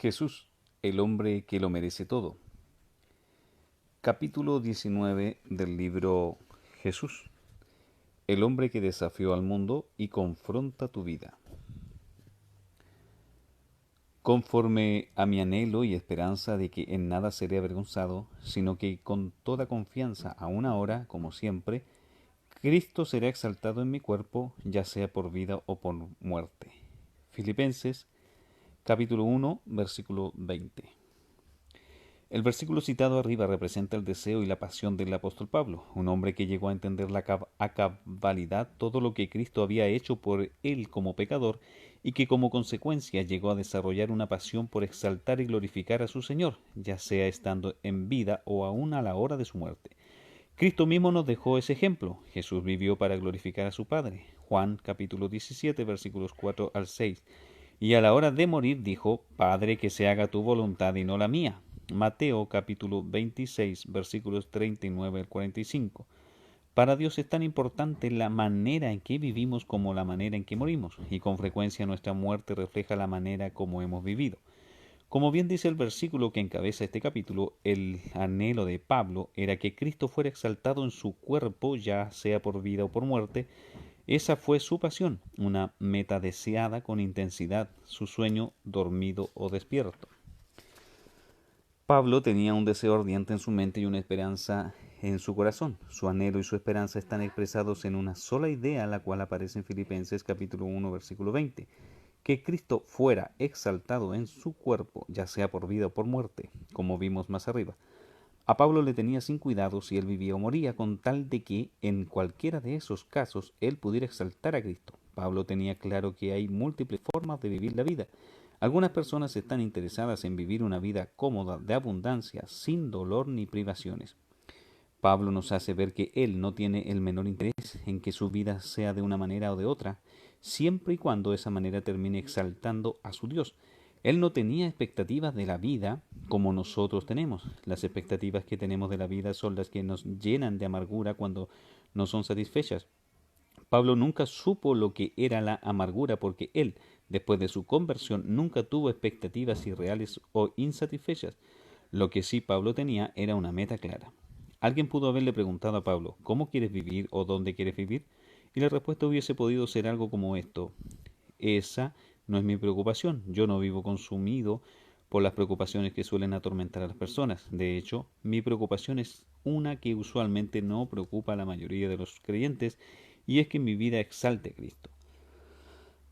Jesús, el hombre que lo merece todo. Capítulo 19 del libro Jesús, el hombre que desafió al mundo y confronta tu vida. Conforme a mi anhelo y esperanza de que en nada seré avergonzado, sino que con toda confianza, aún ahora, como siempre, Cristo será exaltado en mi cuerpo, ya sea por vida o por muerte. Filipenses, capítulo 1, versículo 20. El versículo citado arriba representa el deseo y la pasión del apóstol Pablo, un hombre que llegó a entender a cabalidad todo lo que Cristo había hecho por él como pecador y que como consecuencia llegó a desarrollar una pasión por exaltar y glorificar a su Señor, ya sea estando en vida o aún a la hora de su muerte. Cristo mismo nos dejó ese ejemplo. Jesús vivió para glorificar a su Padre. Juan capítulo 17 versículos 4 al 6. Y a la hora de morir dijo, Padre, que se haga tu voluntad y no la mía. Mateo capítulo 26 versículos 39 al 45. Para Dios es tan importante la manera en que vivimos como la manera en que morimos, y con frecuencia nuestra muerte refleja la manera como hemos vivido. Como bien dice el versículo que encabeza este capítulo, el anhelo de Pablo era que Cristo fuera exaltado en su cuerpo, ya sea por vida o por muerte. Esa fue su pasión, una meta deseada con intensidad, su sueño dormido o despierto. Pablo tenía un deseo ardiente en su mente y una esperanza en su corazón. Su anhelo y su esperanza están expresados en una sola idea, la cual aparece en Filipenses capítulo 1, versículo 20. Que Cristo fuera exaltado en su cuerpo, ya sea por vida o por muerte, como vimos más arriba. A Pablo le tenía sin cuidado si él vivía o moría, con tal de que en cualquiera de esos casos él pudiera exaltar a Cristo. Pablo tenía claro que hay múltiples formas de vivir la vida. Algunas personas están interesadas en vivir una vida cómoda, de abundancia, sin dolor ni privaciones. Pablo nos hace ver que él no tiene el menor interés en que su vida sea de una manera o de otra, siempre y cuando esa manera termine exaltando a su Dios. Él no tenía expectativas de la vida como nosotros tenemos. Las expectativas que tenemos de la vida son las que nos llenan de amargura cuando no son satisfechas. Pablo nunca supo lo que era la amargura porque él, después de su conversión, nunca tuvo expectativas irreales o insatisfechas. Lo que sí Pablo tenía era una meta clara. Alguien pudo haberle preguntado a Pablo, ¿cómo quieres vivir o dónde quieres vivir? Y la respuesta hubiese podido ser algo como esto: esa no es mi preocupación, yo no vivo consumido por las preocupaciones que suelen atormentar a las personas. De hecho, mi preocupación es una que usualmente no preocupa a la mayoría de los creyentes, y es que mi vida exalte a Cristo.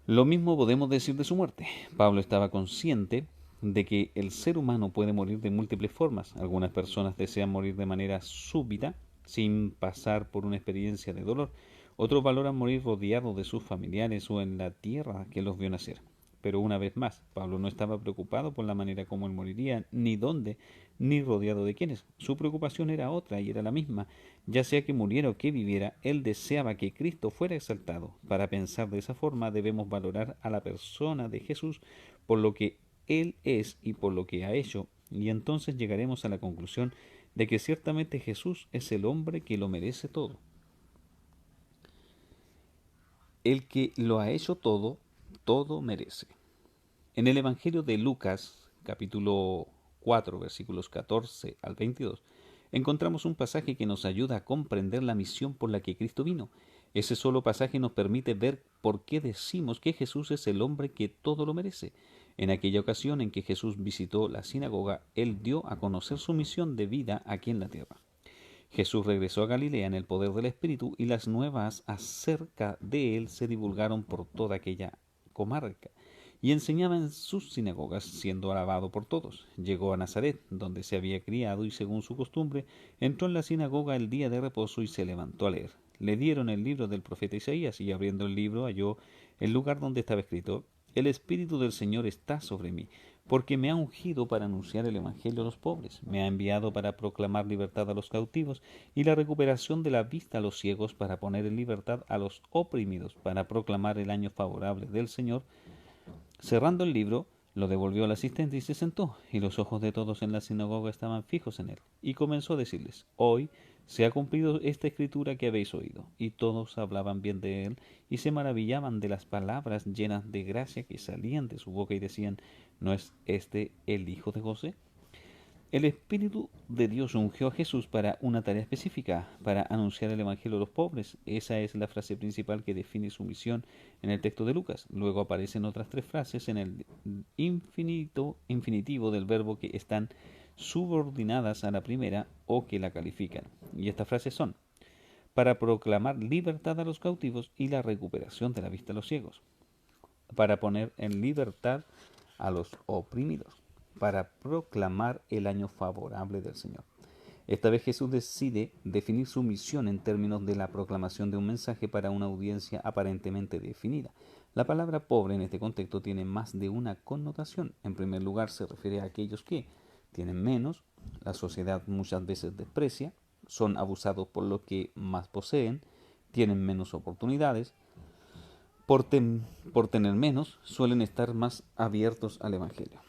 Lo mismo podemos decir de su muerte. Pablo estaba consciente de que el ser humano puede morir de múltiples formas. Algunas personas desean morir de manera súbita, sin pasar por una experiencia de dolor. Otros valoran morir rodeados de sus familiares o en la tierra que los vio nacer. Pero una vez más, Pablo no estaba preocupado por la manera como él moriría, ni dónde, ni rodeado de quiénes. Su preocupación era otra y era la misma. Ya sea que muriera o que viviera, él deseaba que Cristo fuera exaltado. Para pensar de esa forma debemos valorar a la persona de Jesús por lo que Él es y por lo que ha hecho, y entonces llegaremos a la conclusión de que ciertamente Jesús es el hombre que lo merece todo. El que lo ha hecho todo, todo merece. En el Evangelio de Lucas, capítulo 4, versículos 14 al 22, encontramos un pasaje que nos ayuda a comprender la misión por la que Cristo vino. Ese solo pasaje nos permite ver por qué decimos que Jesús es el hombre que todo lo merece. En aquella ocasión en que Jesús visitó la sinagoga, él dio a conocer su misión de vida aquí en la tierra. Jesús regresó a Galilea en el poder del Espíritu y las nuevas acerca de él se divulgaron por toda aquella comarca y enseñaba en sus sinagogas, siendo alabado por todos. Llegó a Nazaret, donde se había criado, y según su costumbre, entró en la sinagoga el día de reposo y se levantó a leer. Le dieron el libro del profeta Isaías, y abriendo el libro halló el lugar donde estaba escrito: El Espíritu del Señor está sobre mí, porque me ha ungido para anunciar el Evangelio a los pobres, me ha enviado para proclamar libertad a los cautivos y la recuperación de la vista a los ciegos, para poner en libertad a los oprimidos, para proclamar el año favorable del Señor. Cerrando el libro, lo devolvió al asistente y se sentó, y los ojos de todos en la sinagoga estaban fijos en él. Y comenzó a decirles: Hoy se ha cumplido esta escritura que habéis oído. Y todos hablaban bien de él y se maravillaban de las palabras llenas de gracia que salían de su boca y decían, ¿no es este el hijo de José? El Espíritu de Dios ungió a Jesús para una tarea específica, para anunciar el Evangelio a los pobres. Esa es la frase principal que define su misión en el texto de Lucas. Luego aparecen otras 3 frases en el infinitivo del verbo que están subordinadas a la primera o que la califican. Y estas frases son, para proclamar libertad a los cautivos y la recuperación de la vista a los ciegos, para poner en libertad a los oprimidos, para proclamar el año favorable del Señor. Esta vez Jesús decide definir su misión en términos de la proclamación de un mensaje para una audiencia aparentemente definida. La palabra pobre en este contexto tiene más de una connotación. En primer lugar, se refiere a aquellos que tienen menos, la sociedad muchas veces desprecia, son abusados por lo que más poseen, tienen menos oportunidades, por tener menos, suelen estar más abiertos al Evangelio.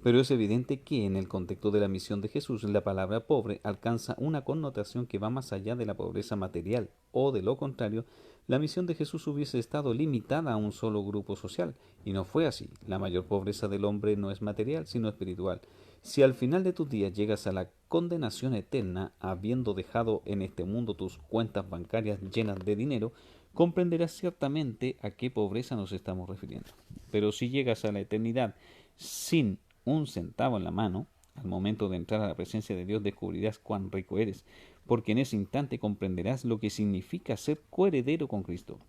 Pero es evidente que en el contexto de la misión de Jesús, la palabra pobre alcanza una connotación que va más allá de la pobreza material, o de lo contrario, la misión de Jesús hubiese estado limitada a un solo grupo social, y no fue así. La mayor pobreza del hombre no es material, sino espiritual. Si al final de tus días llegas a la condenación eterna, habiendo dejado en este mundo tus cuentas bancarias llenas de dinero, comprenderás ciertamente a qué pobreza nos estamos refiriendo. Pero si llegas a la eternidad sin un centavo en la mano, al momento de entrar a la presencia de Dios descubrirás cuán rico eres, porque en ese instante comprenderás lo que significa ser coheredero con Cristo.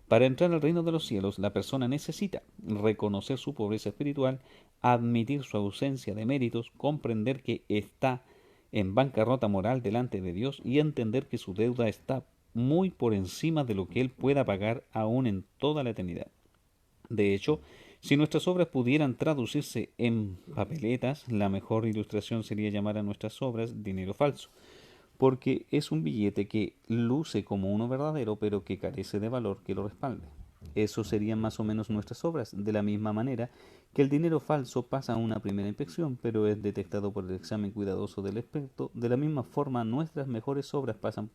Para entrar al reino de los cielos, la persona necesita reconocer su pobreza espiritual, admitir su ausencia de méritos, comprender que está en bancarrota moral delante de Dios y entender que su deuda está muy por encima de lo que él pueda pagar aún en toda la eternidad. De hecho, si nuestras obras pudieran traducirse en papeletas, la mejor ilustración sería llamar a nuestras obras dinero falso, porque es un billete que luce como uno verdadero, pero que carece de valor que lo respalde. Eso serían más o menos nuestras obras, de la misma manera que el dinero falso pasa una primera inspección, pero es detectado por el examen cuidadoso del experto. De la misma forma, nuestras mejores obras pasan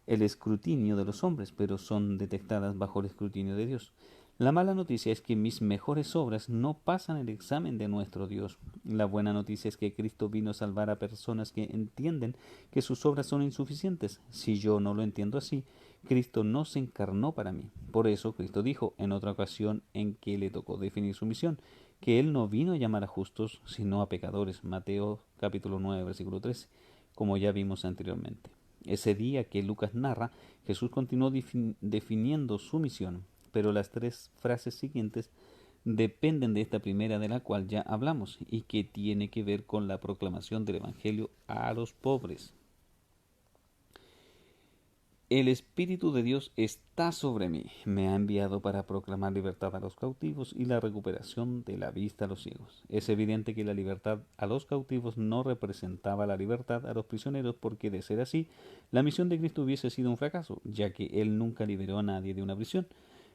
el escrutinio de los hombres, pero son detectadas bajo el escrutinio de Dios. La mala noticia es que mis mejores obras no pasan el examen de nuestro Dios. La buena noticia es que Cristo vino a salvar a personas que entienden que sus obras son insuficientes. Si yo no lo entiendo así, Cristo no se encarnó para mí. Por eso Cristo dijo en otra ocasión en que le tocó definir su misión, que Él no vino a llamar a justos, sino a pecadores. Mateo capítulo 9, versículo 13, como ya vimos anteriormente. Ese día que Lucas narra, Jesús continuó definiendo su misión, pero las 3 frases siguientes dependen de esta primera de la cual ya hablamos y que tiene que ver con la proclamación del Evangelio a los pobres. El Espíritu de Dios está sobre mí, me ha enviado para proclamar libertad a los cautivos y la recuperación de la vista a los ciegos. Es evidente que la libertad a los cautivos no representaba la libertad a los prisioneros, porque de ser así, la misión de Cristo hubiese sido un fracaso, ya que Él nunca liberó a nadie de una prisión.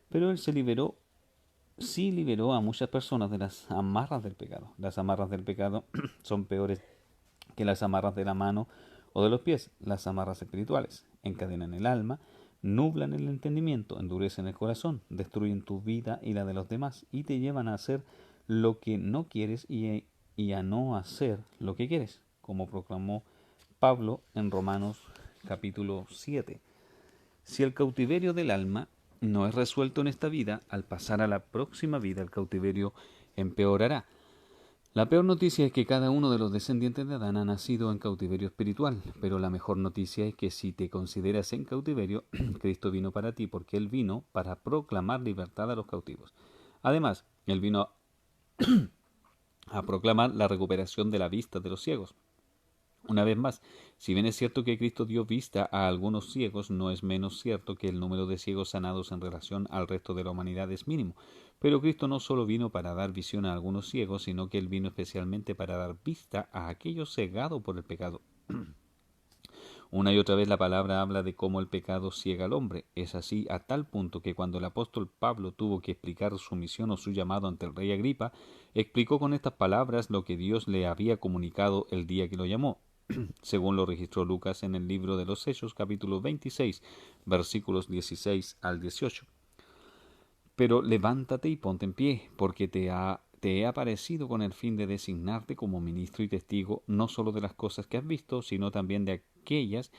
Pero Él sí liberó a muchas personas de las amarras del pecado. Las amarras del pecado son peores que las amarras de la mano o de los pies. Las amarras espirituales encadenan el alma, nublan el entendimiento, endurecen el corazón, destruyen tu vida y la de los demás y te llevan a hacer lo que no quieres y a no hacer lo que quieres, como proclamó Pablo en Romanos capítulo 7. Si el cautiverio del alma no es resuelto en esta vida, al pasar a la próxima vida el cautiverio empeorará. La peor noticia es que cada uno de los descendientes de Adán ha nacido en cautiverio espiritual, pero la mejor noticia es que si te consideras en cautiverio, Cristo vino para ti, porque Él vino para proclamar libertad a los cautivos. Además, Él vino a proclamar la recuperación de la vista de los ciegos. Una vez más, si bien es cierto que Cristo dio vista a algunos ciegos, no es menos cierto que el número de ciegos sanados en relación al resto de la humanidad es mínimo. Pero Cristo no solo vino para dar visión a algunos ciegos, sino que Él vino especialmente para dar vista a aquellos cegados por el pecado. Una y otra vez la palabra habla de cómo el pecado ciega al hombre. Es así a tal punto que cuando el apóstol Pablo tuvo que explicar su misión o su llamado ante el rey Agripa, explicó con estas palabras lo que Dios le había comunicado el día que lo llamó. según lo registró Lucas en el libro de los Hechos, capítulo 26, versículos 16 al 18. Pero levántate y ponte en pie, porque te he aparecido con el fin de designarte como ministro y testigo no solo de las cosas que has visto, sino también de aquellas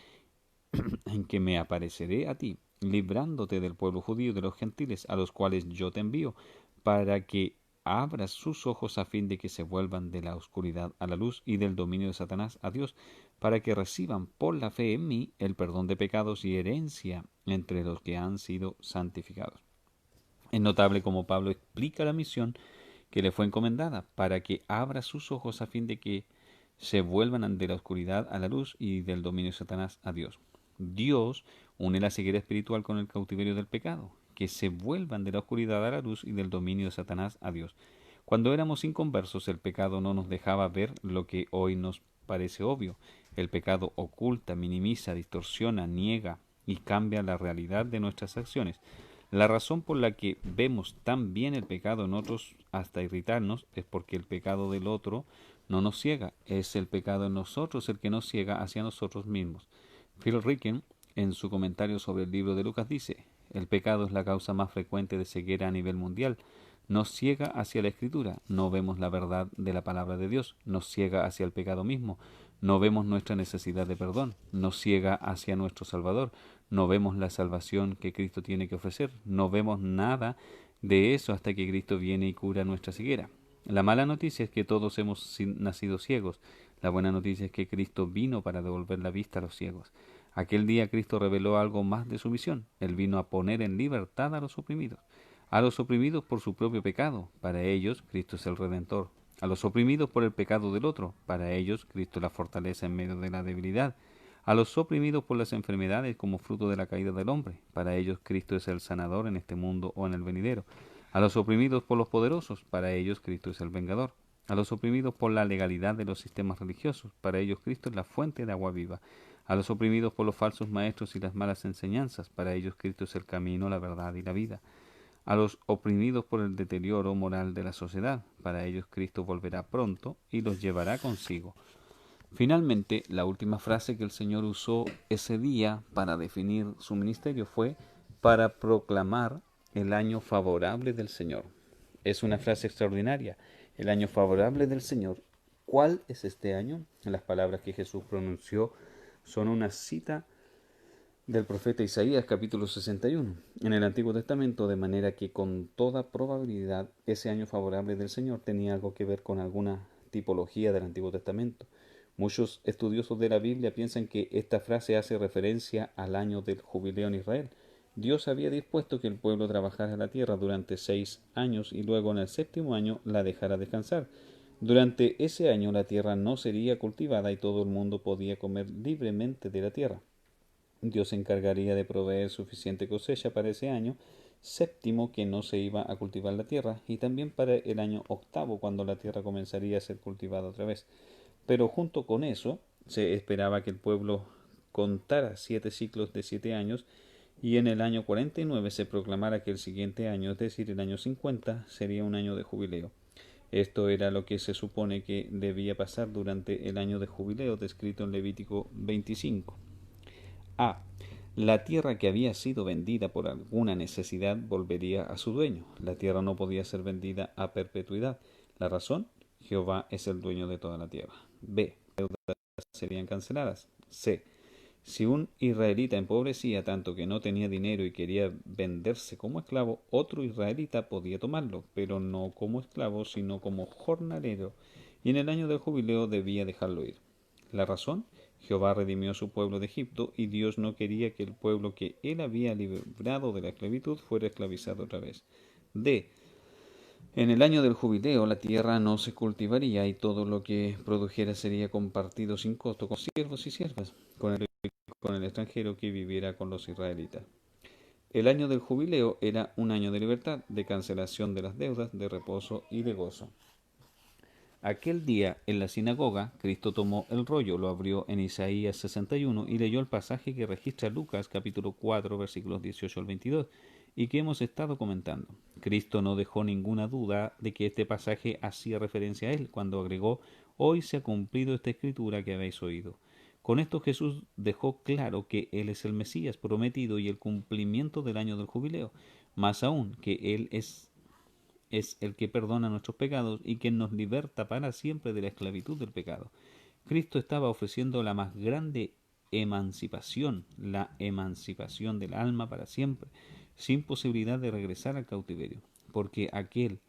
en que me apareceré a ti, librándote del pueblo judío y de los gentiles, a los cuales yo te envío, para que abras sus ojos a fin de que se vuelvan de la oscuridad a la luz y del dominio de Satanás a Dios, para que reciban por la fe en mí el perdón de pecados y herencia entre los que han sido santificados. Es notable cómo Pablo explica la misión que le fue encomendada, para que abra sus ojos a fin de que se vuelvan de la oscuridad a la luz y del dominio de Satanás a Dios. Dios une la ceguera espiritual con el cautiverio del pecado, que se vuelvan de la oscuridad a la luz y del dominio de Satanás a Dios. Cuando éramos inconversos, el pecado no nos dejaba ver lo que hoy nos parece obvio. El pecado oculta, minimiza, distorsiona, niega y cambia la realidad de nuestras acciones. La razón por la que vemos tan bien el pecado en otros hasta irritarnos es porque el pecado del otro no nos ciega, es el pecado en nosotros el que nos ciega hacia nosotros mismos. Phil Ricken, en su comentario sobre el libro de Lucas, dice: el pecado es la causa más frecuente de ceguera a nivel mundial. Nos ciega hacia la Escritura, no vemos la verdad de la palabra de Dios, nos ciega hacia el pecado mismo, no vemos nuestra necesidad de perdón, nos ciega hacia nuestro Salvador, no vemos la salvación que Cristo tiene que ofrecer, no vemos nada de eso hasta que Cristo viene y cura nuestra ceguera. La mala noticia es que todos hemos nacido ciegos. La buena noticia es que Cristo vino para devolver la vista a los ciegos. Aquel día Cristo reveló algo más de su misión. Él vino a poner en libertad a los oprimidos por su propio pecado. Para ellos, Cristo es el Redentor. A los oprimidos por el pecado del otro. Para ellos, Cristo es la fortaleza en medio de la debilidad. A los oprimidos por las enfermedades como fruto de la caída del hombre. Para ellos, Cristo es el sanador en este mundo o en el venidero. A los oprimidos por los poderosos, para ellos Cristo es el vengador. A los oprimidos por la legalidad de los sistemas religiosos, para ellos Cristo es la fuente de agua viva. A los oprimidos por los falsos maestros y las malas enseñanzas, para ellos Cristo es el camino, la verdad y la vida. A los oprimidos por el deterioro moral de la sociedad, para ellos Cristo volverá pronto y los llevará consigo. Finalmente, la última frase que el Señor usó ese día para definir su ministerio fue: para proclamar el año favorable del Señor. Es una frase extraordinaria. El año favorable del Señor. ¿Cuál es este año? Las palabras que Jesús pronunció son una cita del profeta Isaías, capítulo 61, en el Antiguo Testamento, de manera que con toda probabilidad ese año favorable del Señor tenía algo que ver con alguna tipología del Antiguo Testamento. Muchos estudiosos de la Biblia piensan que esta frase hace referencia al año del jubileo en Israel. Dios había dispuesto que el pueblo trabajara la tierra durante 6 años y luego en el 7º año la dejara descansar. Durante ese año la tierra no sería cultivada y todo el mundo podía comer libremente de la tierra. Dios se encargaría de proveer suficiente cosecha para ese año 7º que no se iba a cultivar la tierra, y también para el año 8º cuando la tierra comenzaría a ser cultivada otra vez. Pero junto con eso se esperaba que el pueblo contara 7 ciclos de 7 años, y en el año 49 se proclamara que el siguiente año, es decir, el año 50, sería un año de jubileo. Esto era lo que se supone que debía pasar durante el año de jubileo descrito en Levítico 25. A. La tierra que había sido vendida por alguna necesidad volvería a su dueño. La tierra no podía ser vendida a perpetuidad. La razón: Jehová es el dueño de toda la tierra. B. Las deudas serían canceladas. C. Si un israelita empobrecía tanto que no tenía dinero y quería venderse como esclavo, otro israelita podía tomarlo, pero no como esclavo, sino como jornalero, y en el año del jubileo debía dejarlo ir. La razón: Jehová redimió a su pueblo de Egipto, y Dios no quería que el pueblo que él había librado de la esclavitud fuera esclavizado otra vez. D. En el año del jubileo la tierra no se cultivaría y todo lo que produjera sería compartido sin costo con siervos y siervas, con el extranjero que viviera con los israelitas. El año del jubileo era un año de libertad, de cancelación de las deudas, de reposo y de gozo. Aquel día, en la sinagoga, Cristo tomó el rollo, lo abrió en Isaías 61 y leyó el pasaje que registra Lucas capítulo 4 versículos 18 al 22 y que hemos estado comentando. Cristo no dejó ninguna duda de que este pasaje hacía referencia a él cuando agregó: Hoy se ha cumplido esta escritura que habéis oído. Con esto Jesús dejó claro que Él es el Mesías prometido y el cumplimiento del año del jubileo, más aún que Él es el que perdona nuestros pecados y que nos liberta para siempre de la esclavitud del pecado. Cristo estaba ofreciendo la más grande emancipación, la emancipación del alma para siempre, sin posibilidad de regresar al cautiverio, porque aquel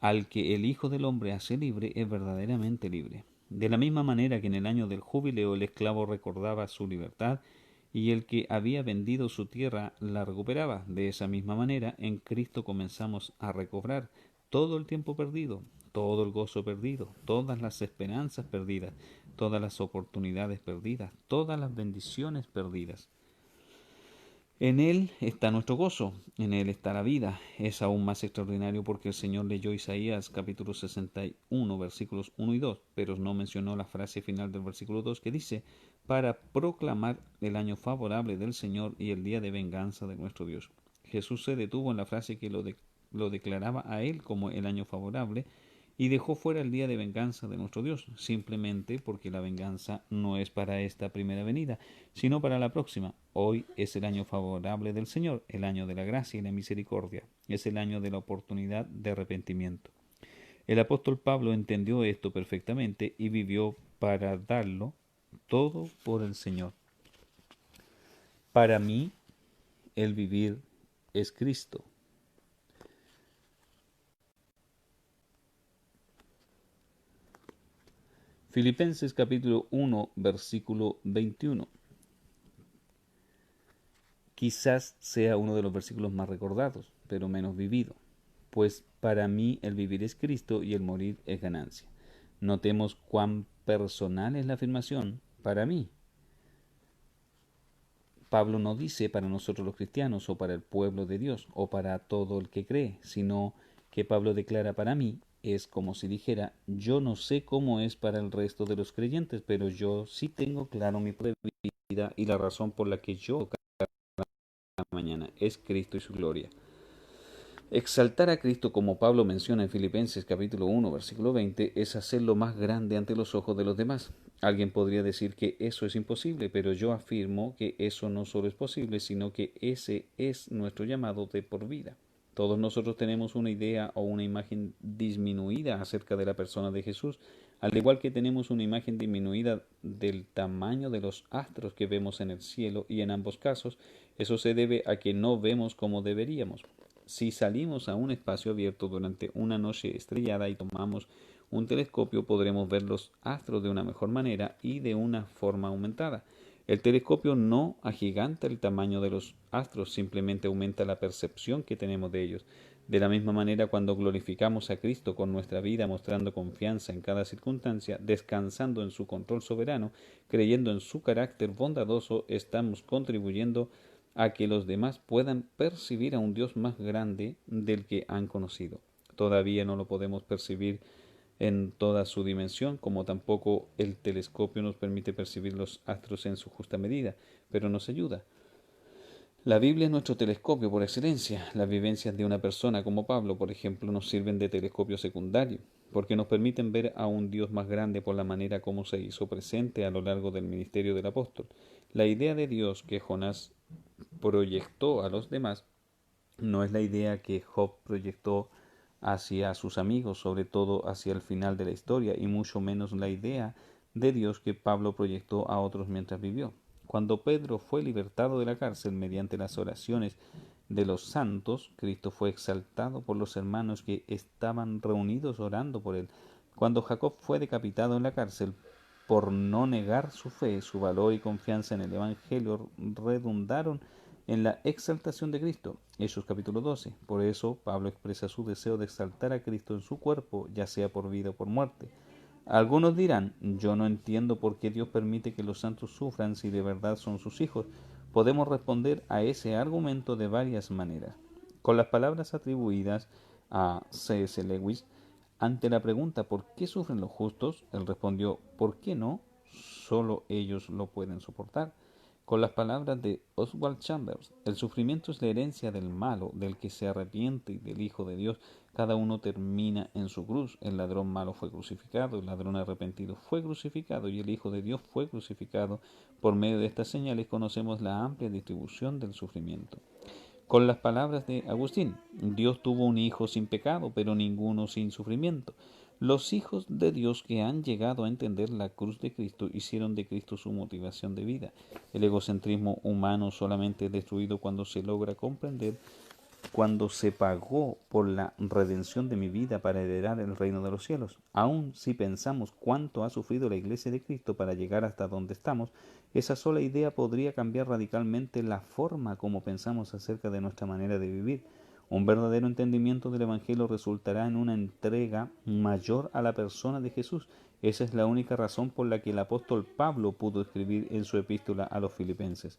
al que el Hijo del Hombre hace libre es verdaderamente libre. De la misma manera que en el año del jubileo el esclavo recordaba su libertad y el que había vendido su tierra la recuperaba, de esa misma manera en Cristo comenzamos a recobrar todo el tiempo perdido, todo el gozo perdido, todas las esperanzas perdidas, todas las oportunidades perdidas, todas las bendiciones perdidas. En Él está nuestro gozo, en Él está la vida. Es aún más extraordinario porque el Señor leyó Isaías capítulo 61, versículos 1 y 2, pero no mencionó la frase final del versículo 2 que dice, para proclamar el año favorable del Señor y el día de venganza de nuestro Dios. Jesús se detuvo en la frase que lo declaraba a Él como el año favorable y dejó fuera el día de venganza de nuestro Dios, simplemente porque la venganza no es para esta primera venida, sino para la próxima. Hoy es el año favorable del Señor, el año de la gracia y la misericordia, es el año de la oportunidad de arrepentimiento. El apóstol Pablo entendió esto perfectamente y vivió para darlo todo por el Señor. Para mí, el vivir es Cristo. Filipenses capítulo 1, versículo 21. Quizás sea uno de los versículos más recordados, pero menos vivido. Pues para mí el vivir es Cristo y el morir es ganancia. Notemos cuán personal es la afirmación para mí. Pablo no dice para nosotros los cristianos o para el pueblo de Dios o para todo el que cree, sino que Pablo declara para mí es como si dijera yo no sé cómo es para el resto de los creyentes, pero yo sí tengo claro mi propia vida y la razón por la que yo cada mañana es Cristo y su gloria. Exaltar a Cristo, como Pablo menciona en Filipenses capítulo 1, versículo 20, es hacerlo más grande ante los ojos de los demás. Alguien podría decir que eso es imposible, pero yo afirmo que eso no solo es posible, sino que ese es nuestro llamado de por vida. Todos nosotros tenemos una idea o una imagen disminuida acerca de la persona de Jesús, al igual que tenemos una imagen disminuida del tamaño de los astros que vemos en el cielo, y en ambos casos eso se debe a que no vemos como deberíamos. Si salimos a un espacio abierto durante una noche estrellada y tomamos un telescopio, podremos ver los astros de una mejor manera y de una forma aumentada. El telescopio no agiganta el tamaño de los astros, simplemente aumenta la percepción que tenemos de ellos. De la misma manera, cuando glorificamos a Cristo con nuestra vida, mostrando confianza en cada circunstancia, descansando en su control soberano, creyendo en su carácter bondadoso, estamos contribuyendo a que los demás puedan percibir a un Dios más grande del que han conocido. Todavía no lo podemos percibir en toda su dimensión, como tampoco el telescopio nos permite percibir los astros en su justa medida, pero nos ayuda. La Biblia es nuestro telescopio por excelencia. Las vivencias de una persona como Pablo, por ejemplo, nos sirven de telescopio secundario, porque nos permiten ver a un Dios más grande por la manera como se hizo presente a lo largo del ministerio del apóstol. La idea de Dios que Jonás proyectó a los demás no es la idea que Job proyectó hacia sus amigos, sobre todo hacia el final de la historia, y mucho menos la idea de Dios que Pablo proyectó a otros mientras vivió. Cuando Pedro fue libertado de la cárcel mediante las oraciones de los santos, Cristo fue exaltado por los hermanos que estaban reunidos orando por él. Cuando Jacob fue decapitado en la cárcel, por no negar su fe, su valor y confianza en el Evangelio redundaron en la exaltación de Cristo. Hechos capítulo 12. Por eso Pablo expresa su deseo de exaltar a Cristo en su cuerpo, ya sea por vida o por muerte. Algunos dirán, yo no entiendo por qué Dios permite que los santos sufran si de verdad son sus hijos. Podemos responder a ese argumento de varias maneras. Con las palabras atribuidas a C.S. Lewis, ante la pregunta ¿por qué sufren los justos?, él respondió ¿por qué no? Solo ellos lo pueden soportar. Con las palabras de Oswald Chambers, el sufrimiento es la herencia del malo, del que se arrepiente y del Hijo de Dios. Cada uno termina en su cruz. El ladrón malo fue crucificado, el ladrón arrepentido fue crucificado y el Hijo de Dios fue crucificado. Por medio de estas señales conocemos la amplia distribución del sufrimiento. Con las palabras de Agustín, Dios tuvo un hijo sin pecado, pero ninguno sin sufrimiento. Los hijos de Dios que han llegado a entender la cruz de Cristo hicieron de Cristo su motivación de vida. El egocentrismo humano solamente es destruido cuando se logra comprender cuando se pagó por la redención de mi vida para heredar el reino de los cielos. Aun si pensamos cuánto ha sufrido la Iglesia de Cristo para llegar hasta donde estamos, esa sola idea podría cambiar radicalmente la forma como pensamos acerca de nuestra manera de vivir. Un verdadero entendimiento del Evangelio resultará en una entrega mayor a la persona de Jesús. Esa es la única razón por la que el apóstol Pablo pudo escribir en su epístola a los Filipenses: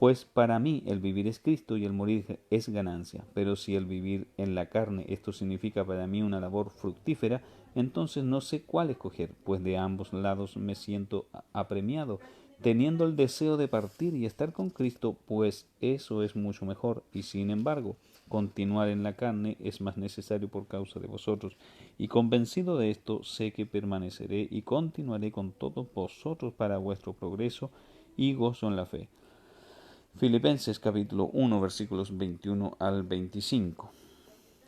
pues para mí el vivir es Cristo y el morir es ganancia. Pero si el vivir en la carne esto significa para mí una labor fructífera, entonces no sé cuál escoger, pues de ambos lados me siento apremiado, teniendo el deseo de partir y estar con Cristo, pues eso es mucho mejor. Y sin embargo, continuar en la carne es más necesario por causa de vosotros. Y convencido de esto, sé que permaneceré y continuaré con todos vosotros para vuestro progreso y gozo en la fe. Filipenses capítulo 1 versículos 21 al 25.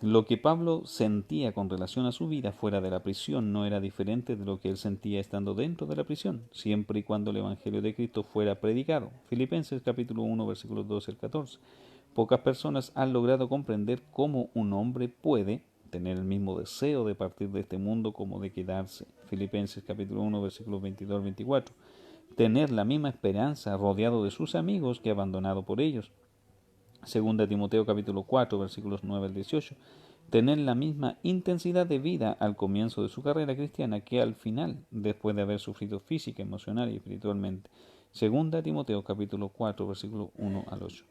Lo que Pablo sentía con relación a su vida fuera de la prisión no era diferente de lo que él sentía estando dentro de la prisión, siempre y cuando el Evangelio de Cristo fuera predicado. Filipenses capítulo 1 versículos 12 al 14. Pocas personas han logrado comprender cómo un hombre puede tener el mismo deseo de partir de este mundo como de quedarse. Filipenses capítulo 1 versículos 22 al 24. Tener la misma esperanza rodeado de sus amigos que abandonado por ellos. Segunda Timoteo capítulo 4 versículos 9 al 18. Tener la misma intensidad de vida al comienzo de su carrera cristiana que al final, después de haber sufrido física, emocional y espiritualmente. Segunda Timoteo capítulo 4 versículos 1 al 8.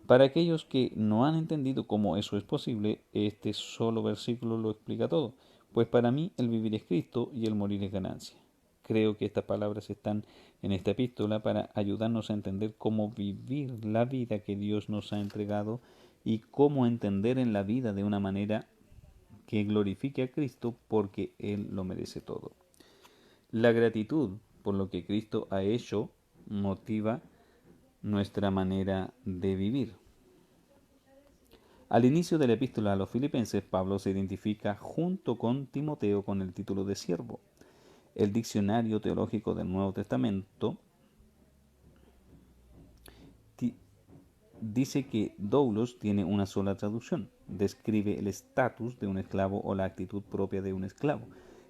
Para aquellos que no han entendido cómo eso es posible, este solo versículo lo explica todo. Pues para mí el vivir es Cristo y el morir es ganancia. Creo que estas palabras están en esta epístola para ayudarnos a entender cómo vivir la vida que Dios nos ha entregado y cómo entender en la vida de una manera que glorifique a Cristo, porque Él lo merece todo. La gratitud por lo que Cristo ha hecho motiva nuestra manera de vivir. Al inicio de la epístola a los Filipenses, Pablo se identifica junto con Timoteo con el título de siervo. El diccionario teológico del Nuevo Testamento dice que doulos tiene una sola traducción. Describe el estatus de un esclavo o la actitud propia de un esclavo.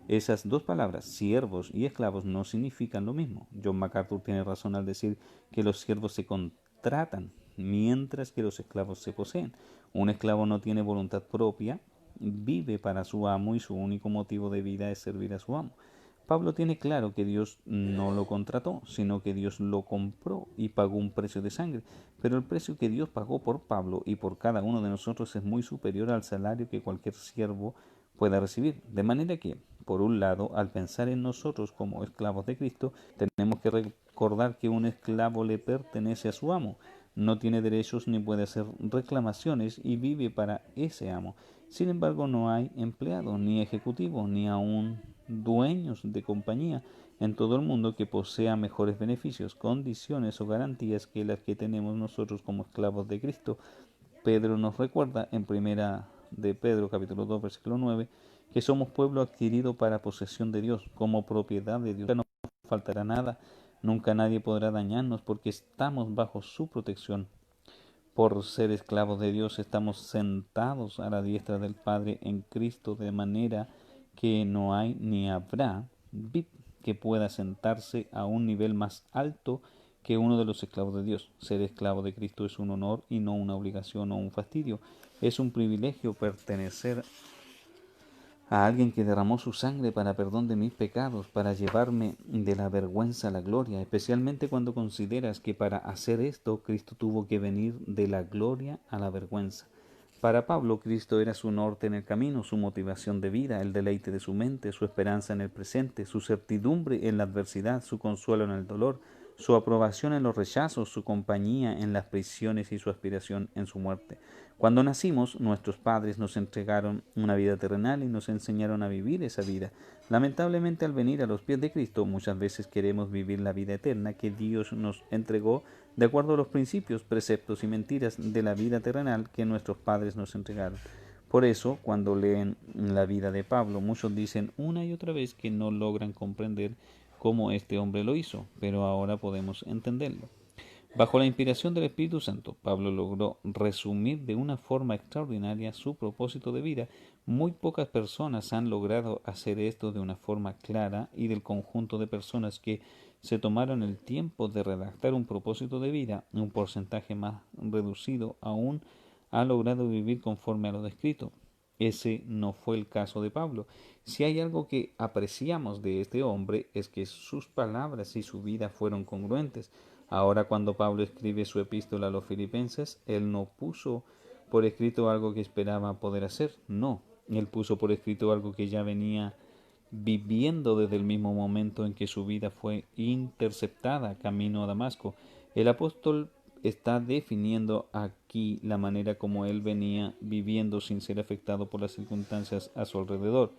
Esas dos palabras, siervos y esclavos, no significan lo mismo. John MacArthur tiene razón al decir que los siervos se contratan, mientras que los esclavos se poseen. Un esclavo no tiene voluntad propia, vive para su amo y su único motivo de vida es servir a su amo. Pablo tiene claro que Dios no lo contrató, sino que Dios lo compró y pagó un precio de sangre. Pero el precio que Dios pagó por Pablo y por cada uno de nosotros es muy superior al salario que cualquier siervo pueda recibir. De manera que, por un lado, al pensar en nosotros como esclavos de Cristo, tenemos que recordar que un esclavo le pertenece a su amo. No tiene derechos ni puede hacer reclamaciones y vive para ese amo. Sin embargo, no hay empleado, ni ejecutivo, ni aún dueños de compañía en todo el mundo que posea mejores beneficios, condiciones o garantías que las que tenemos nosotros como esclavos de Cristo. Pedro nos recuerda en primera de Pedro capítulo 2 versículo 9 que somos pueblo adquirido para posesión de Dios, como propiedad de Dios. Nunca nos faltará nada, nunca nadie podrá dañarnos porque estamos bajo su protección. Por ser esclavos de Dios estamos sentados a la diestra del Padre en Cristo, de manera que no hay ni habrá VIP que pueda sentarse a un nivel más alto que uno de los esclavos de Dios. Ser esclavo de Cristo es un honor y no una obligación o un fastidio. Es un privilegio pertenecer a alguien que derramó su sangre para perdón de mis pecados, para llevarme de la vergüenza a la gloria, especialmente cuando consideras que para hacer esto Cristo tuvo que venir de la gloria a la vergüenza. Para Pablo, Cristo era su norte en el camino, su motivación de vida, el deleite de su mente, su esperanza en el presente, su certidumbre en la adversidad, su consuelo en el dolor, su aprobación en los rechazos, su compañía en las prisiones y su aspiración en su muerte. Cuando nacimos, nuestros padres nos entregaron una vida terrenal y nos enseñaron a vivir esa vida. Lamentablemente, al venir a los pies de Cristo, muchas veces queremos vivir la vida eterna que Dios nos entregó de acuerdo a los principios, preceptos y mentiras de la vida terrenal que nuestros padres nos entregaron. Por eso, cuando leen la vida de Pablo, muchos dicen una y otra vez que no logran comprender cómo este hombre lo hizo, pero ahora podemos entenderlo. Bajo la inspiración del Espíritu Santo, Pablo logró resumir de una forma extraordinaria su propósito de vida. Muy pocas personas han logrado hacer esto de una forma clara, y del conjunto de personas que se tomaron el tiempo de redactar un propósito de vida, un porcentaje más reducido aún ha logrado vivir conforme a lo descrito. Ese no fue el caso de Pablo. Si hay algo que apreciamos de este hombre es que sus palabras y su vida fueron congruentes. Ahora, cuando Pablo escribe su epístola a los filipenses, él no puso por escrito algo que esperaba poder hacer, no, él puso por escrito algo que ya venía viviendo desde el mismo momento en que su vida fue interceptada camino a Damasco. El apóstol está definiendo aquí la manera como él venía viviendo sin ser afectado por las circunstancias a su alrededor.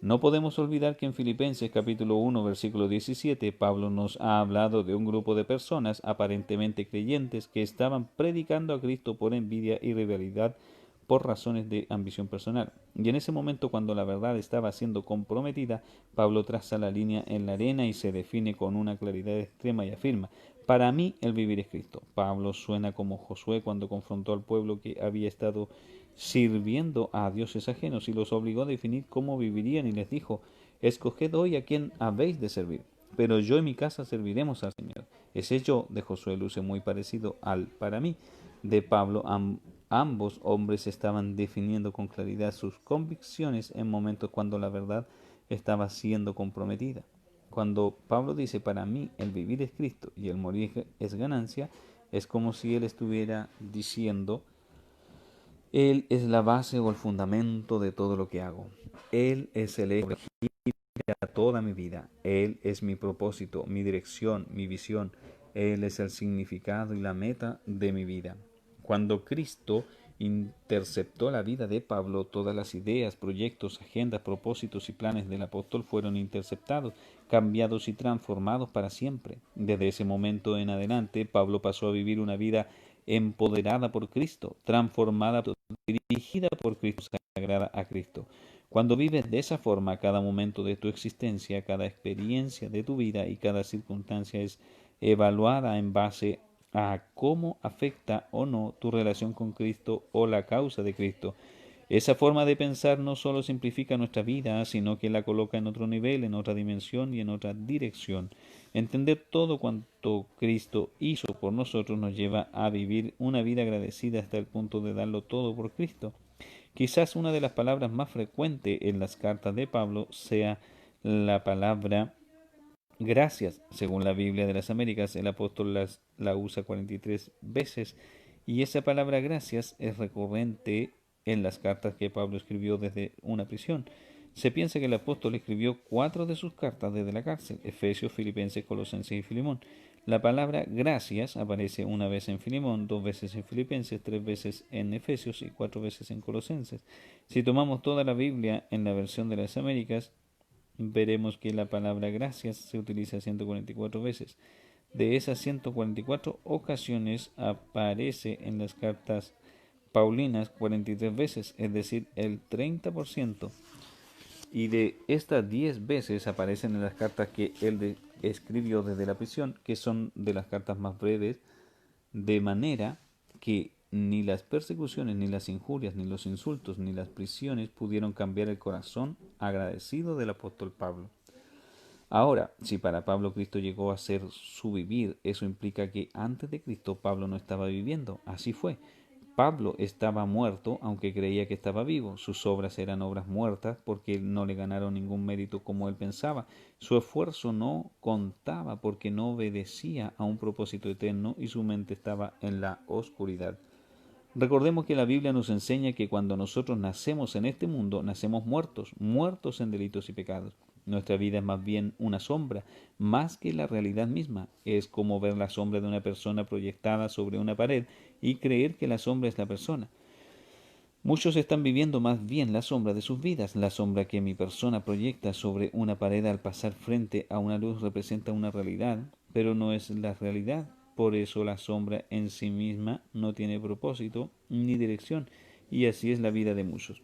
No podemos olvidar que en Filipenses capítulo 1 versículo 17 Pablo nos ha hablado de un grupo de personas aparentemente creyentes que estaban predicando a Cristo por envidia y rivalidad por razones de ambición personal. Y en ese momento, cuando la verdad estaba siendo comprometida, Pablo traza la línea en la arena y se define con una claridad extrema y afirma: para mí el vivir es Cristo. Pablo suena como Josué cuando confrontó al pueblo que había estado sirviendo a dioses ajenos y los obligó a definir cómo vivirían, y les dijo: escoged hoy a quién habéis de servir, pero yo y mi casa serviremos al Señor. Ese yo de Josué luce muy parecido al para mí de Pablo. Ambos hombres estaban definiendo con claridad sus convicciones en momentos cuando la verdad estaba siendo comprometida. Cuando Pablo dice: para mí el vivir es Cristo y el morir es ganancia, es como si él estuviera diciendo: Él es la base o el fundamento de todo lo que hago. Él es el eje a toda mi vida. Él es mi propósito, mi dirección, mi visión. Él es el significado y la meta de mi vida. Cuando Cristo interceptó la vida de Pablo, todas las ideas, proyectos, agendas, propósitos y planes del apóstol fueron interceptados, cambiados y transformados para siempre. Desde ese momento en adelante, Pablo pasó a vivir una vida empoderada por Cristo, transformada, dirigida por Cristo, sagrada a Cristo. Cuando vives de esa forma, cada momento de tu existencia, cada experiencia de tu vida y cada circunstancia es evaluada en base a cómo afecta o no tu relación con Cristo o la causa de Cristo. Esa forma de pensar no solo simplifica nuestra vida, sino que la coloca en otro nivel, en otra dimensión y en otra dirección. Entender todo cuanto Cristo hizo por nosotros nos lleva a vivir una vida agradecida hasta el punto de darlo todo por Cristo. Quizás una de las palabras más frecuentes en las cartas de Pablo sea la palabra gracias. Según la Biblia de las Américas, el apóstol la usa 43 veces, y esa palabra gracias es recurrente en las cartas que Pablo escribió desde una prisión. Se piensa que el apóstol escribió 4 de sus cartas desde la cárcel: Efesios, Filipenses, Colosenses y Filemón. La palabra gracias aparece una vez en Filemón, 2 veces en Filipenses, 3 veces en Efesios y 4 veces en Colosenses. Si tomamos toda la Biblia en la versión de las Américas, veremos que la palabra gracias se utiliza 144 veces. De esas 144 ocasiones aparece en las cartas paulinas 43 veces, es decir, el 30%. Y de estas 10 veces aparecen en las cartas que él escribió desde la prisión, que son de las cartas más breves, de manera que ni las persecuciones, ni las injurias, ni los insultos, ni las prisiones pudieron cambiar el corazón agradecido del apóstol Pablo. Ahora, si para Pablo Cristo llegó a ser su vivir, eso implica que antes de Cristo Pablo no estaba viviendo. Así fue. Pablo estaba muerto, aunque creía que estaba vivo. Sus obras eran obras muertas porque no le ganaron ningún mérito como él pensaba. Su esfuerzo no contaba porque no obedecía a un propósito eterno y su mente estaba en la oscuridad. Recordemos que la Biblia nos enseña que cuando nosotros nacemos en este mundo, nacemos muertos, muertos en delitos y pecados. Nuestra vida es más bien una sombra, más que la realidad misma. Es como ver la sombra de una persona proyectada sobre una pared y creer que la sombra es la persona. Muchos están viviendo más bien la sombra de sus vidas. La sombra que mi persona proyecta sobre una pared al pasar frente a una luz representa una realidad, pero no es la realidad. Por eso la sombra en sí misma no tiene propósito ni dirección, y así es la vida de muchos.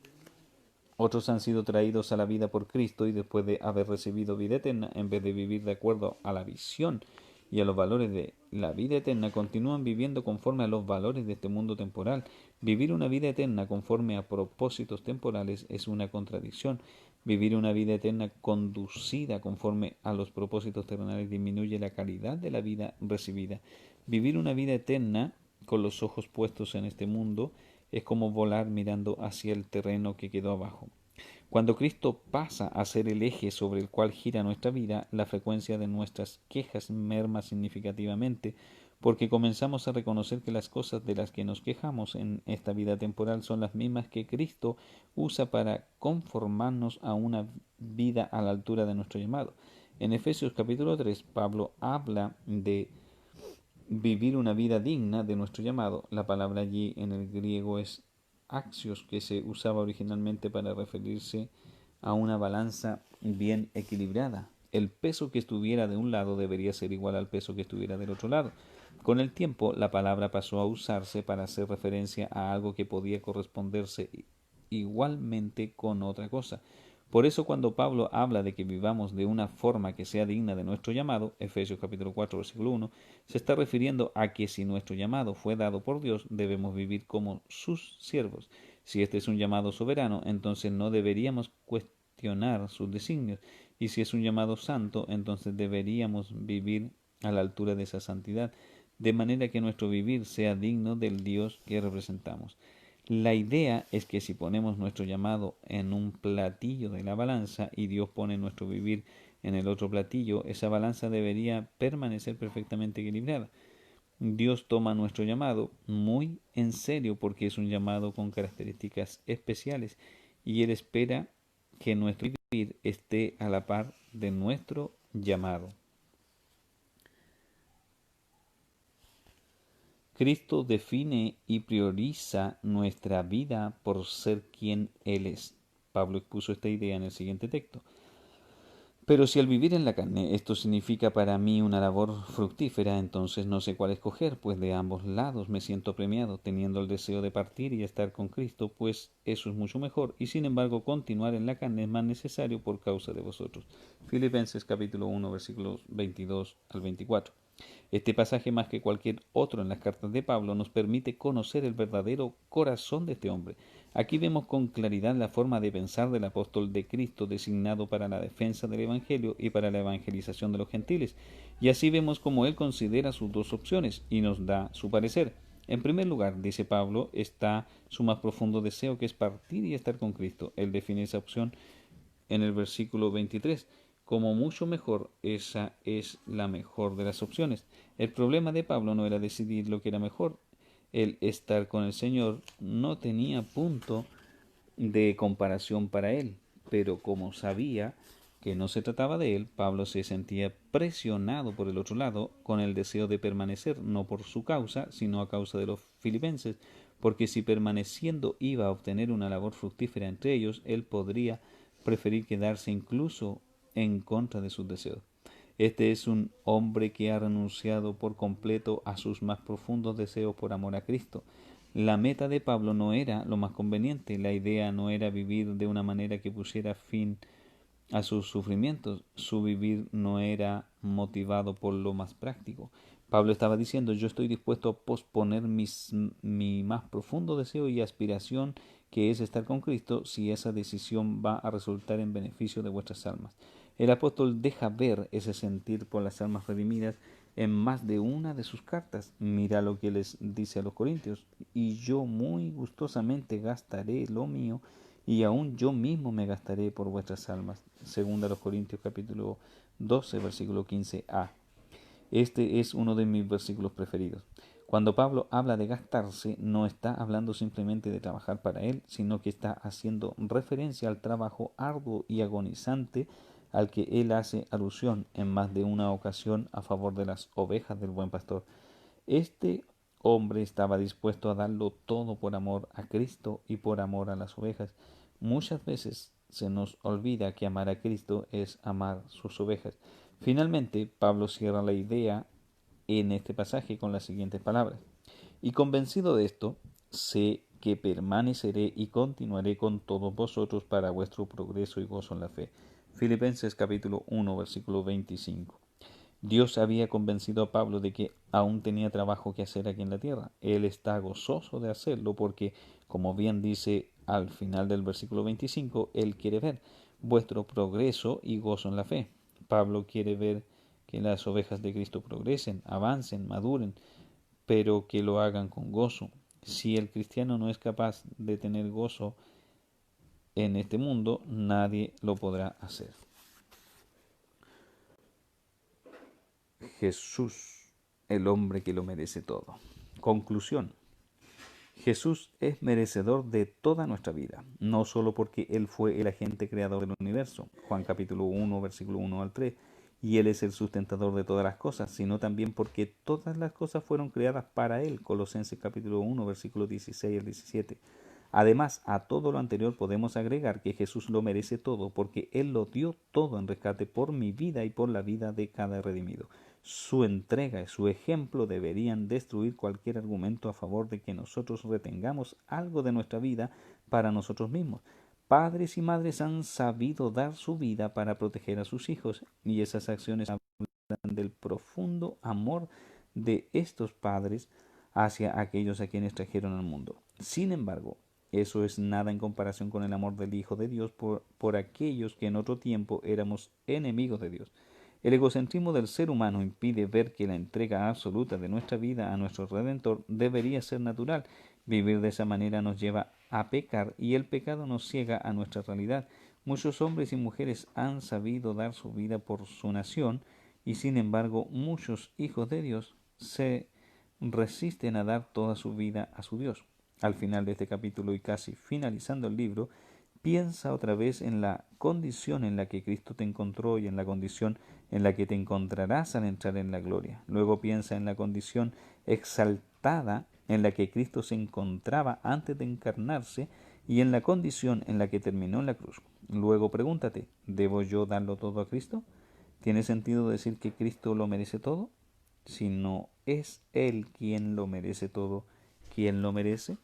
Otros han sido traídos a la vida por Cristo y después de haber recibido vida eterna, en vez de vivir de acuerdo a la visión y a los valores de la vida eterna, continúan viviendo conforme a los valores de este mundo temporal. Vivir una vida eterna conforme a propósitos temporales es una contradicción. Vivir una vida eterna conducida conforme a los propósitos terrenales disminuye la calidad de la vida recibida. Vivir una vida eterna con los ojos puestos en este mundo es como volar mirando hacia el terreno que quedó abajo. Cuando Cristo pasa a ser el eje sobre el cual gira nuestra vida, la frecuencia de nuestras quejas merma significativamente, porque comenzamos a reconocer que las cosas de las que nos quejamos en esta vida temporal son las mismas que Cristo usa para conformarnos a una vida a la altura de nuestro llamado. En Efesios capítulo 3, Pablo habla de vivir una vida digna de nuestro llamado. La palabra allí en el griego es axios, que se usaba originalmente para referirse a una balanza bien equilibrada. El peso que estuviera de un lado debería ser igual al peso que estuviera del otro lado. Con el tiempo, la palabra pasó a usarse para hacer referencia a algo que podía corresponderse igualmente con otra cosa. Por eso cuando Pablo habla de que vivamos de una forma que sea digna de nuestro llamado, Efesios capítulo 4 versículo 1, se está refiriendo a que si nuestro llamado fue dado por Dios, debemos vivir como sus siervos. Si este es un llamado soberano, entonces no deberíamos cuestionar sus designios. Y si es un llamado santo, entonces deberíamos vivir a la altura de esa santidad, de manera que nuestro vivir sea digno del Dios que representamos. La idea es que si ponemos nuestro llamado en un platillo de la balanza y Dios pone nuestro vivir en el otro platillo, esa balanza debería permanecer perfectamente equilibrada. Dios toma nuestro llamado muy en serio porque es un llamado con características especiales y Él espera que nuestro vivir esté a la par de nuestro llamado. Cristo define y prioriza nuestra vida por ser quien Él es. Pablo expuso esta idea en el siguiente texto. Pero si al vivir en la carne esto significa para mí una labor fructífera, entonces no sé cuál escoger, pues de ambos lados me siento premiado, teniendo el deseo de partir y estar con Cristo, pues eso es mucho mejor, y sin embargo continuar en la carne es más necesario por causa de vosotros. Filipenses capítulo 1 versículos 22 al 24. Este pasaje, más que cualquier otro en las cartas de Pablo, nos permite conocer el verdadero corazón de este hombre. Aquí vemos con claridad la forma de pensar del apóstol de Cristo designado para la defensa del Evangelio y para la evangelización de los gentiles. Y así vemos cómo él considera sus dos opciones y nos da su parecer. En primer lugar, dice Pablo, está su más profundo deseo, que es partir y estar con Cristo. Él define esa opción en el versículo 23. Como mucho mejor, esa es la mejor de las opciones. El problema de Pablo no era decidir lo que era mejor. El estar con el Señor no tenía punto de comparación para él, pero como sabía que no se trataba de él, Pablo se sentía presionado por el otro lado con el deseo de permanecer, no por su causa, sino a causa de los filipenses, porque si permaneciendo iba a obtener una labor fructífera entre ellos, él podría preferir quedarse incluso en contra de sus deseos. Este es un hombre que ha renunciado por completo a sus más profundos deseos por amor a Cristo. La meta de Pablo no era lo más conveniente, la idea no era vivir de una manera que pusiera fin a sus sufrimientos, su vivir no era motivado por lo más práctico. Pablo estaba diciendo, yo estoy dispuesto a posponer mi más profundo deseo y aspiración, que es estar con Cristo, si esa decisión va a resultar en beneficio de vuestras almas. El apóstol deja ver ese sentir por las almas redimidas en más de una de sus cartas. Mira lo que les dice a los corintios, y yo muy gustosamente gastaré lo mío, y aún yo mismo me gastaré por vuestras almas. Segunda a los Corintios capítulo 12, versículo 15a. Este es uno de mis versículos preferidos. Cuando Pablo habla de gastarse, no está hablando simplemente de trabajar para él, sino que está haciendo referencia al trabajo arduo y agonizante al que él hace alusión en más de una ocasión a favor de las ovejas del buen pastor. Este hombre estaba dispuesto a darlo todo por amor a Cristo y por amor a las ovejas. Muchas veces se nos olvida que amar a Cristo es amar sus ovejas. Finalmente, Pablo cierra la idea en este pasaje con las siguientes palabras: y convencido de esto, sé que permaneceré y continuaré con todos vosotros para vuestro progreso y gozo en la fe. Filipenses capítulo 1, versículo 25. Dios había convencido a Pablo de que aún tenía trabajo que hacer aquí en la tierra. Él está gozoso de hacerlo porque, como bien dice al final del versículo 25, Él quiere ver vuestro progreso y gozo en la fe. Pablo quiere ver que las ovejas de Cristo progresen, avancen, maduren, pero que lo hagan con gozo. Si el cristiano no es capaz de tener gozo en este mundo, nadie lo podrá hacer. Jesús, el hombre que lo merece todo. Conclusión. Jesús es merecedor de toda nuestra vida, no solo porque Él fue el agente creador del universo, Juan capítulo 1, versículo 1 al 3, y Él es el sustentador de todas las cosas, sino también porque todas las cosas fueron creadas para Él, Colosenses capítulo 1, versículo 16 al 17. Además, a todo lo anterior podemos agregar que Jesús lo merece todo, porque Él lo dio todo en rescate por mi vida y por la vida de cada redimido. Su entrega y su ejemplo deberían destruir cualquier argumento a favor de que nosotros retengamos algo de nuestra vida para nosotros mismos. Padres y madres han sabido dar su vida para proteger a sus hijos, y esas acciones hablan del profundo amor de estos padres hacia aquellos a quienes trajeron al mundo. Sin embargo, eso es nada en comparación con el amor del Hijo de Dios por aquellos que en otro tiempo éramos enemigos de Dios. El egocentrismo del ser humano impide ver que la entrega absoluta de nuestra vida a nuestro Redentor debería ser natural. Vivir de esa manera nos lleva a pecar y el pecado nos ciega a nuestra realidad. Muchos hombres y mujeres han sabido dar su vida por su nación y sin embargo muchos hijos de Dios se resisten a dar toda su vida a su Dios. Al final de este capítulo y casi finalizando el libro, piensa otra vez en la condición en la que Cristo te encontró y en la condición en la que te encontrarás al entrar en la gloria. Luego piensa en la condición exaltada en la que Cristo se encontraba antes de encarnarse y en la condición en la que terminó en la cruz. Luego pregúntate, ¿debo yo darlo todo a Cristo? ¿Tiene sentido decir que Cristo lo merece todo? Si no es Él quien lo merece todo, ¿quién lo merece?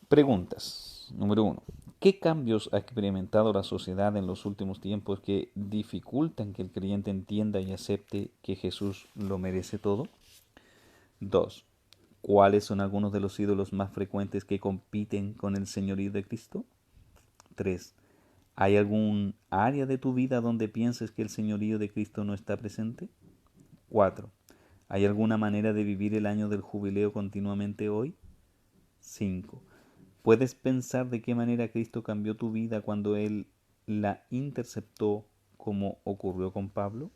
Preguntas. Número 1. ¿Qué cambios ha experimentado la sociedad en los últimos tiempos que dificultan que el creyente entienda y acepte que Jesús lo merece todo? 2. ¿Cuáles son algunos de los ídolos más frecuentes que compiten con el señorío de Cristo? 3. ¿Hay algún área de tu vida donde pienses que el señorío de Cristo no está presente? 4. ¿Hay alguna manera de vivir el año del jubileo continuamente hoy? 5. ¿Puedes pensar de qué manera Cristo cambió tu vida cuando Él la interceptó como ocurrió con Pablo?